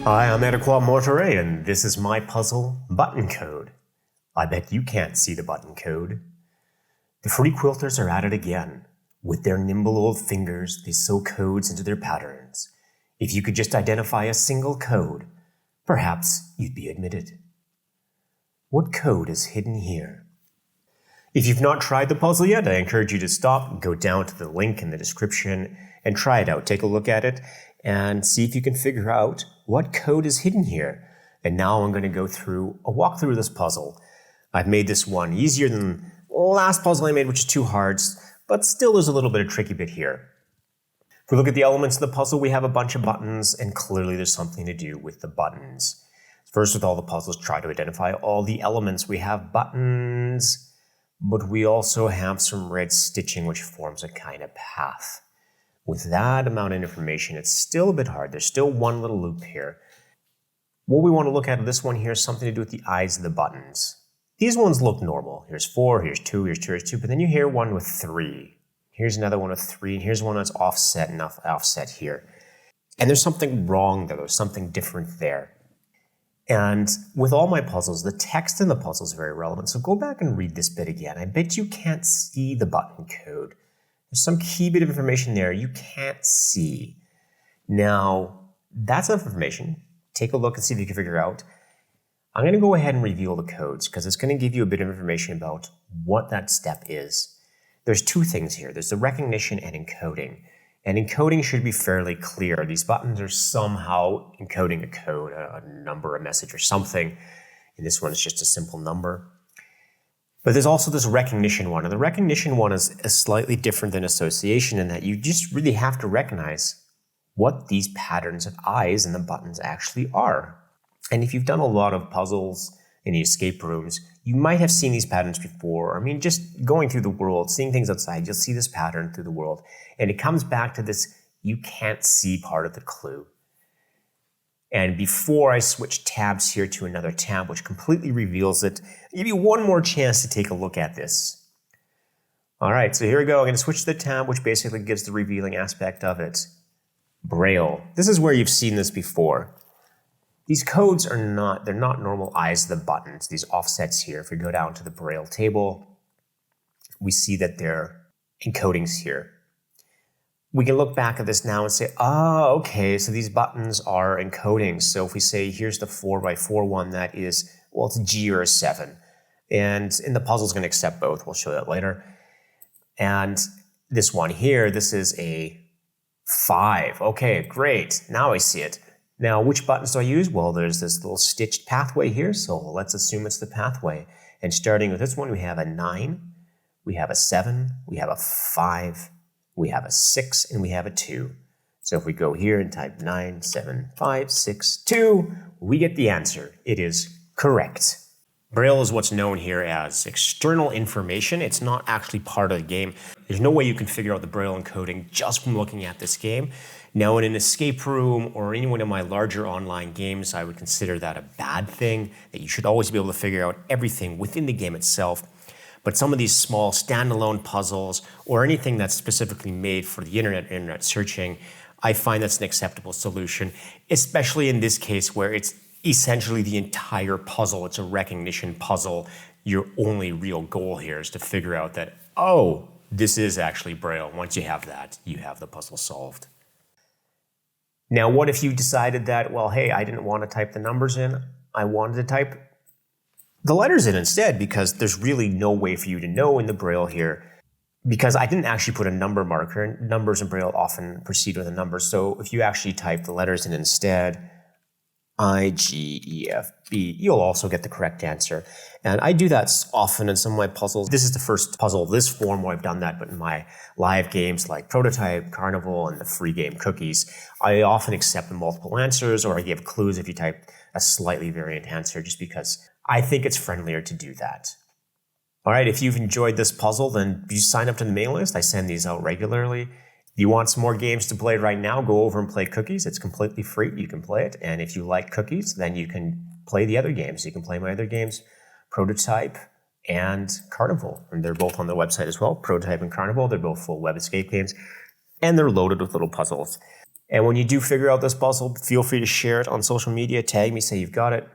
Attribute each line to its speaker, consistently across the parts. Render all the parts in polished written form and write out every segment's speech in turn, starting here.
Speaker 1: Hi, I'm Edaqa Mortare, and this is my puzzle, Button Code. I bet you can't see the button code. The Freequilters are at it again. With their nimble old fingers, they sew codes into their patterns. If you could just identify a single code, perhaps you'd be admitted. What code is hidden here? If you've not tried the puzzle yet, I encourage you to stop, go down to the link in the description, and try it out. Take a look at it and see if you can figure out what code is hidden here. And now I'm going to go through a walkthrough of this puzzle. I've made this one easier than the last puzzle I made, which is 2 hearts, but still there's a little bit of tricky bit here. If we look at the elements of the puzzle, we have a bunch of buttons, and clearly there's something to do with the buttons. First, with all the puzzles, try to identify all the elements. We have buttons, but we also have some red stitching, which forms a kind of path. With that amount of information, it's still a bit hard. There's still one little loop here. What we want to look at this one here is something to do with the eyes of the buttons. These ones look normal. Here's 4, here's 2, here's 2, here's 2, but then you hear one with 3. Here's another one with 3, and here's one that's offset and offset here. And there's something wrong there. There's something different there. And with all my puzzles, the text in the puzzle is very relevant. So go back and read this bit again. I bet you can't see the button code. There's some key bit of information there you can't see. Now, that's enough information. Take a look and see if you can figure out. I'm going to go ahead and reveal the codes because it's going to give you a bit of information about what that step is. There's 2 things here. There's the recognition and encoding. And encoding should be fairly clear. These buttons are somehow encoding a code, a number, a message, or something. And this one is just a simple number. But there's also this recognition one. And the recognition one is slightly different than association in that you just really have to recognize what these patterns of eyes and the buttons actually are. And if you've done a lot of puzzles in the escape rooms, you might have seen these patterns before. I mean, just going through the world, seeing things outside, you'll see this pattern through the world. And it comes back to this you can't see part of the clue. And before I switch tabs here to another tab, which completely reveals it, I'll give you one more chance to take a look at this. All right, so here we go. I'm going to switch to the tab, which basically gives the revealing aspect of it. Braille. This is where you've seen this before. These codes are not normal eyes of the buttons, these offsets here. If we go down to the Braille table, we see that they're encodings here. We can look back at this now and say, okay, so these buttons are encodings. So if we say, here's the 4x4 one, that is, well, it's a G or a 7. And in the puzzle, it's going to accept both. We'll show that later. And this one here, this is a 5. Okay, great. Now I see it. Now, which buttons do I use? Well, there's this little stitched pathway here, so let's assume it's the pathway. And starting with this one, we have a 9, we have a 7, we have a 5, we have a 6, and we have a 2. So if we go here and type 9, 7, 5, 6, 2, we get the answer. It is correct. Braille is what's known here as external information. It's not actually part of the game. There's no way you can figure out the Braille encoding just from looking at this game. Now, in an escape room or any one of my larger online games, I would consider that a bad thing, that you should always be able to figure out everything within the game itself. But some of these small standalone puzzles or anything that's specifically made for the internet searching, I find that's an acceptable solution, especially in this case where it's essentially the entire puzzle. It's a recognition puzzle. Your only real goal here is to figure out that, oh, this is actually Braille. Once you have that, you have the puzzle solved. Now, what if you decided that, well, hey, I didn't want to type the numbers in. I wanted to type the letters in instead because there's really no way for you to know in the Braille here because I didn't actually put a number marker. Numbers in Braille often proceed with a number. So if you actually type the letters in instead, I, G, E, F, B, you'll also get the correct answer. And I do that often in some of my puzzles. This is the first puzzle of this form where I've done that, but in my live games like Prototype, Carnival, and the free game Cookies, I often accept multiple answers or I give clues if you type a slightly variant answer just because I think it's friendlier to do that. All right, if you've enjoyed this puzzle, then you sign up to the mailing list. I send these out regularly. If you want some more games to play right now, go over and play Cookies. It's completely free. You can play it. And if you like Cookies, then you can play the other games. You can play my other games, Prototype and Carnival. And they're both on the website as well, Prototype and Carnival. They're both full web escape games. And they're loaded with little puzzles. And when you do figure out this puzzle, feel free to share it on social media. Tag me, say you've got it.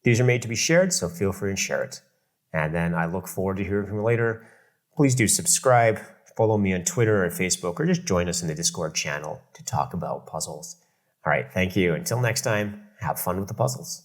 Speaker 1: These are made to be shared, so feel free and share it. And then I look forward to hearing from you later. Please do subscribe, follow me on Twitter or Facebook, or just join us in the Discord channel to talk about puzzles. All right, thank you. Until next time, have fun with the puzzles.